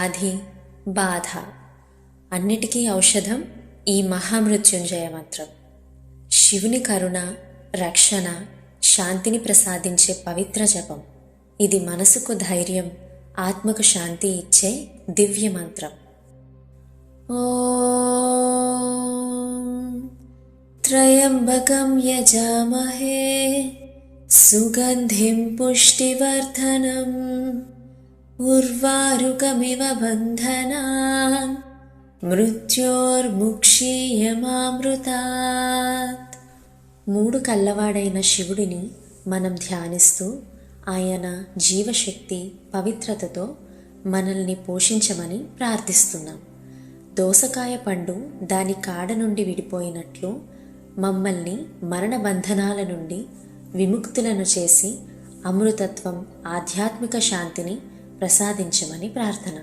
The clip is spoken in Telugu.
వ్యాధి, బాధ అన్నిటికీ ఔషధం ఈ మహామృత్యుంజయ మంత్రం. శివుని కరుణ, రక్షణ, శాంతిని ప్రసాదించే పవిత్ర జపం. ఇది మనసుకు ధైర్యం, ఆత్మకు శాంతి ఇచ్చే దివ్య మంత్రం. ఓం త్రయంబకం యజామహే సుగంధిం పుష్టివర్ధనం ఉర్వారుకమివ బంధనాన్ మృత్యోర్ముక్షీయమామృతాత్. 3 కళ్ళవాడైన శివుడిని మనం ధ్యానిస్తూ ఆయన జీవశక్తి, పవిత్రతతో మనల్ని పోషించమని ప్రార్థిస్తున్నాం. దోసకాయ పండు దాని కాడ నుండి విడిపోయినట్లు మమ్మల్ని మరణ బంధనాల నుండి విముక్తులను చేసి అమృతత్వం, ఆధ్యాత్మిక శాంతిని ప్రసాదించమని ప్రార్థన.